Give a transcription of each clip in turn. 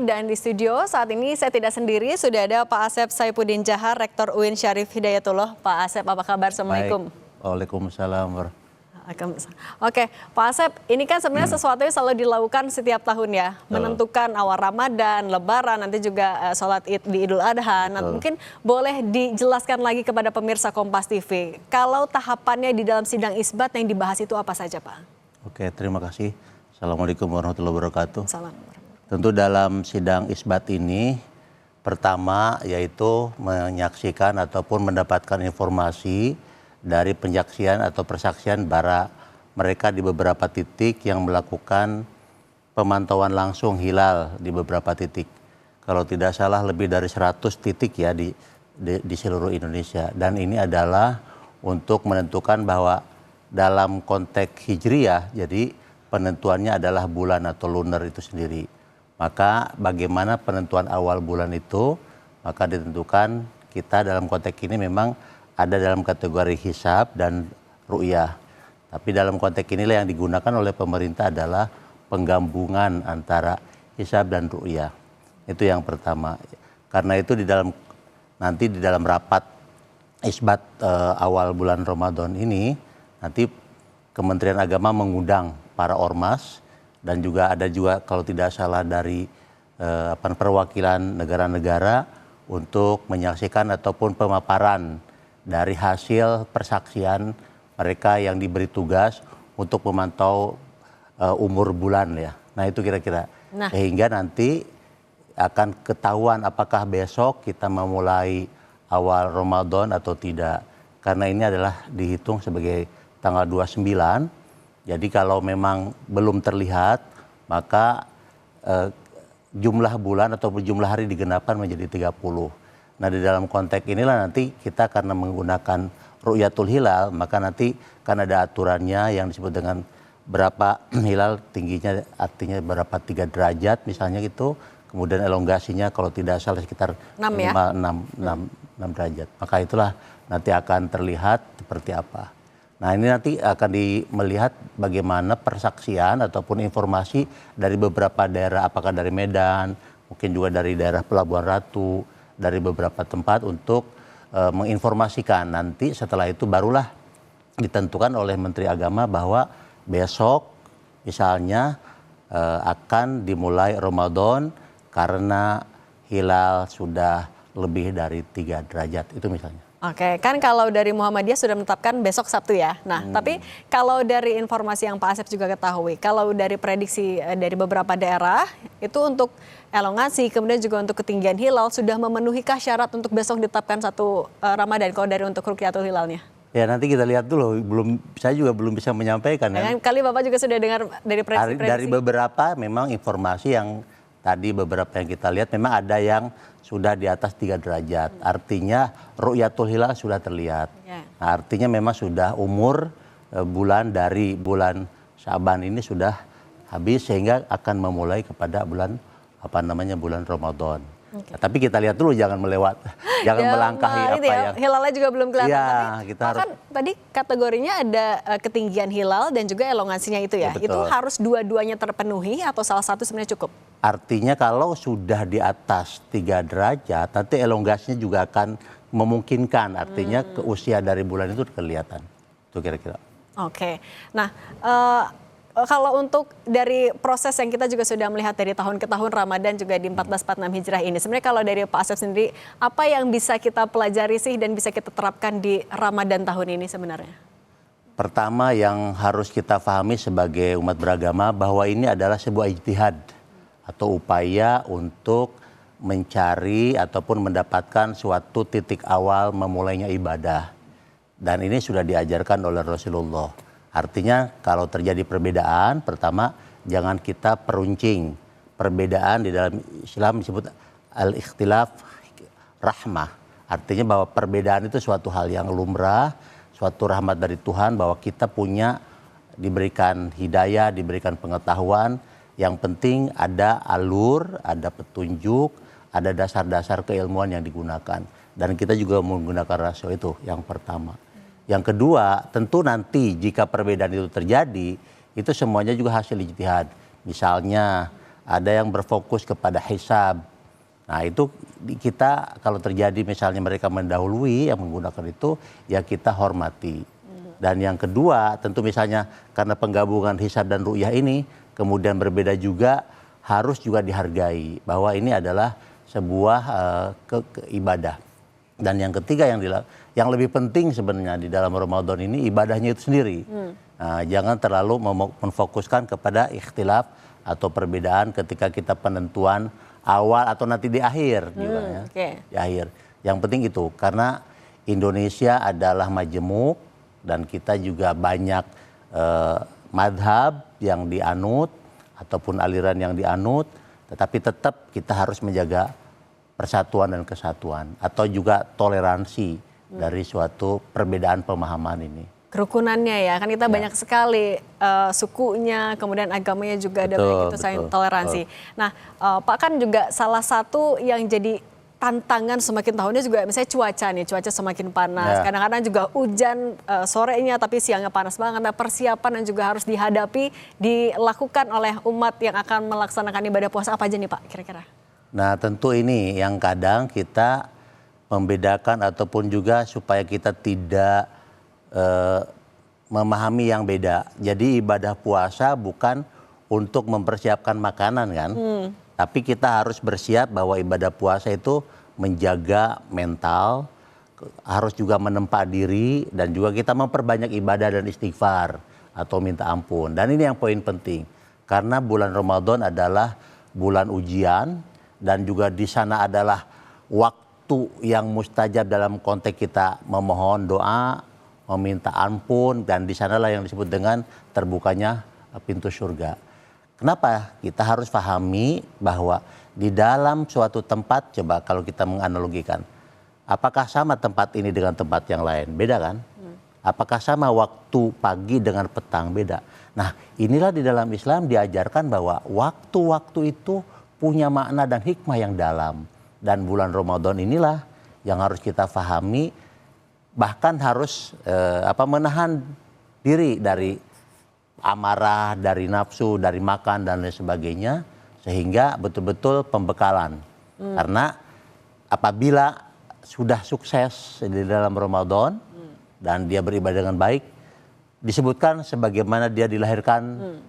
dan di studio saat ini saya tidak sendiri, sudah ada Pak Asep Saifuddin Jahar, Rektor UIN Syarif Hidayatullah. Pak Asep, apa kabar? Assalamualaikum. Waalaikumsalam. Oke, Pak Asep, ini kan sebenarnya sesuatu yang selalu dilakukan setiap tahun ya, menentukan awal Ramadan, Lebaran, nanti juga sholat Id di Idul Adha. Nah, mungkin boleh dijelaskan lagi kepada pemirsa Kompas TV, kalau tahapannya di dalam sidang isbat yang dibahas itu apa saja, Pak? Oke, terima kasih. Assalamualaikum warahmatullahi wabarakatuh. Salam. Tentu dalam sidang isbat ini, pertama yaitu menyaksikan ataupun mendapatkan informasi dari penyaksian atau persaksian para mereka di beberapa titik yang melakukan pemantauan langsung hilal di beberapa titik. Kalau tidak salah lebih dari 100 titik ya di seluruh Indonesia. Dan ini adalah untuk menentukan bahwa dalam konteks hijriyah, jadi penentuannya adalah bulan atau lunar itu sendiri. Maka bagaimana penentuan awal bulan itu, maka ditentukan kita dalam konteks ini memang ada dalam kategori hisab dan ru'yah. Tapi dalam konteks inilah yang digunakan oleh pemerintah adalah penggabungan antara hisab dan ru'yah. Itu yang pertama. Karena itu nanti di dalam rapat isbat awal bulan Ramadan ini, nanti Kementerian Agama mengundang para ormas dan juga ada juga kalau tidak salah dari perwakilan negara-negara untuk menyaksikan ataupun pemaparan dari hasil persaksian mereka yang diberi tugas untuk memantau umur bulan ya. Nah itu kira-kira. Sehingga nanti akan ketahuan apakah besok kita memulai awal Ramadan atau tidak. Karena ini adalah dihitung sebagai tanggal 29. Jadi kalau memang belum terlihat maka jumlah bulan atau jumlah hari digenapkan menjadi 30. Nah di dalam konteks inilah nanti kita karena menggunakan ru'yatul hilal, maka nanti kan ada aturannya yang disebut dengan berapa hilal tingginya, artinya berapa 3 derajat misalnya gitu. Kemudian elongasinya kalau tidak salah sekitar 6 derajat. Maka itulah nanti akan terlihat seperti apa. Nah ini nanti akan melihat bagaimana persaksian ataupun informasi dari beberapa daerah, apakah dari Medan, mungkin juga dari daerah Pelabuhan Ratu, dari beberapa tempat untuk menginformasikan. Nanti setelah itu barulah ditentukan oleh Menteri Agama bahwa besok misalnya akan dimulai Ramadan karena hilal sudah lebih dari 3 derajat itu misalnya. Oke, kan kalau dari Muhammadiyah sudah menetapkan besok Sabtu ya. Nah, tapi kalau dari informasi yang Pak Asep juga ketahui, kalau dari prediksi dari beberapa daerah, itu untuk elongasi, kemudian juga untuk ketinggian hilal, sudah memenuhikah syarat untuk besok ditetapkan 1 Ramadan, kalau dari untuk rukyatul hilalnya? Ya nanti kita lihat dulu, saya juga belum bisa menyampaikan. Ya, kali Bapak juga sudah dengar dari prediksi. Dari beberapa memang informasi yang tadi beberapa yang kita lihat memang ada yang sudah di atas 3 derajat. Artinya ru'yatul hilal sudah terlihat. Nah, artinya memang sudah umur bulan dari bulan Syaban ini sudah habis sehingga akan memulai kepada bulan bulan Ramadan. Nah, tapi kita lihat dulu jangan jangan melangkahi apa yang hilalnya juga belum kelihatan. Ya, tapi kita kan tadi kategorinya ada ketinggian hilal dan juga elongasinya itu ya. Ya, itu harus dua-duanya terpenuhi atau salah satu sebenarnya cukup? Artinya kalau sudah di atas 3 derajat, nanti elongasinya juga akan memungkinkan. Artinya ke usia dari bulan itu kelihatan. Itu kira-kira. Oke. Nah, kalau untuk dari proses yang kita juga sudah melihat dari tahun ke tahun Ramadan juga di 1446 Hijrah ini. Sebenarnya kalau dari Pak Asep sendiri, apa yang bisa kita pelajari sih dan bisa kita terapkan di Ramadan tahun ini sebenarnya? Pertama yang harus kita pahami sebagai umat beragama bahwa ini adalah sebuah ijtihad atau upaya untuk mencari ataupun mendapatkan suatu titik awal memulainya ibadah. Dan ini sudah diajarkan oleh Rasulullah. Artinya kalau terjadi perbedaan, pertama jangan kita peruncing. Perbedaan di dalam Islam disebut al-ikhtilaf rahmah. Artinya bahwa perbedaan itu suatu hal yang lumrah, suatu rahmat dari Tuhan bahwa kita diberikan hidayah, diberikan pengetahuan. Yang penting ada alur, ada petunjuk, ada dasar-dasar keilmuan yang digunakan. Dan kita juga menggunakan rasio itu yang pertama. Yang kedua, tentu nanti jika perbedaan itu terjadi, itu semuanya juga hasil ijtihad. Misalnya ada yang berfokus kepada hisab. Nah itu kita kalau terjadi misalnya mereka mendahului yang menggunakan itu, ya kita hormati. Dan yang kedua tentu misalnya karena penggabungan hisab dan ru'yah ini kemudian berbeda juga, harus juga dihargai bahwa ini adalah sebuah ibadah. Dan yang ketiga yang lebih penting sebenarnya di dalam Ramadan ini ibadahnya itu sendiri. Nah, jangan terlalu memfokuskan kepada ikhtilaf atau perbedaan ketika kita penentuan awal atau nanti di akhir juga ya. Di akhir. Yang penting itu karena Indonesia adalah majemuk dan kita juga banyak madhab yang dianut ataupun aliran yang dianut, tetapi tetap kita harus menjaga persatuan dan kesatuan atau juga toleransi dari suatu perbedaan pemahaman ini. Kerukunannya ya, kan kita banyak sekali sukunya, kemudian agamanya juga ada banyak itu saling toleransi. Nah, Pak kan juga salah satu yang jadi tantangan semakin tahunnya juga misalnya cuaca nih, cuaca semakin panas. Kadang-kadang juga hujan sorenya tapi siangnya panas banget. Nah, persiapan yang juga harus dihadapi, dilakukan oleh umat yang akan melaksanakan ibadah puasa apa aja nih Pak kira-kira? Nah tentu ini yang kadang kita membedakan ataupun juga supaya kita tidak memahami yang beda. Jadi ibadah puasa bukan untuk mempersiapkan makanan kan. Tapi kita harus bersiap bahwa ibadah puasa itu menjaga mental, harus juga menempa diri dan juga kita memperbanyak ibadah dan istighfar atau minta ampun. Dan ini yang poin penting. Karena bulan Ramadan adalah bulan ujian dan juga di sana adalah waktu yang mustajab dalam konteks kita memohon doa, meminta ampun dan di sanalah yang disebut dengan terbukanya pintu surga. Kenapa? Kita harus pahami bahwa di dalam suatu tempat, coba kalau kita menganalogikan, apakah sama tempat ini dengan tempat yang lain? Beda kan? Apakah sama waktu pagi dengan petang? Beda. Nah inilah di dalam Islam diajarkan bahwa waktu-waktu itu punya makna dan hikmah yang dalam. Dan bulan Ramadan inilah yang harus kita pahami, bahkan harus menahan diri dari amarah, dari nafsu, dari makan dan lain sebagainya, sehingga betul-betul pembekalan. Karena apabila sudah sukses di dalam Ramadan dan dia beribadah dengan baik, disebutkan sebagaimana dia dilahirkan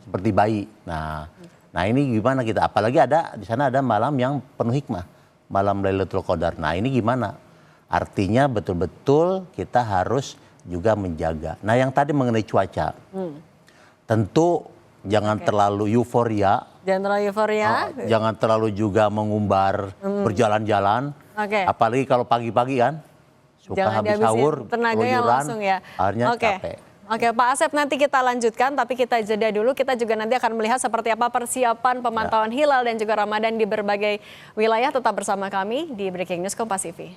seperti bayi. Nah ini gimana kita? Apalagi ada di sana ada malam yang penuh hikmah, malam Lailatul Qadar. Nah ini gimana? Artinya betul-betul kita harus juga menjaga. Nah yang tadi mengenai cuaca, tentu jangan terlalu euforia. Jangan terlalu euforia. Jangan terlalu juga mengumbar berjalan-jalan. Apalagi kalau pagi-pagi kan, suka jangan habis sahur, tenaganya langsung ya. Akhirnya capek. Oke Pak Asep, nanti kita lanjutkan tapi kita jeda dulu. Kita juga nanti akan melihat seperti apa persiapan pemantauan hilal dan juga Ramadan di berbagai wilayah. Tetap bersama kami di Breaking News Kompas TV.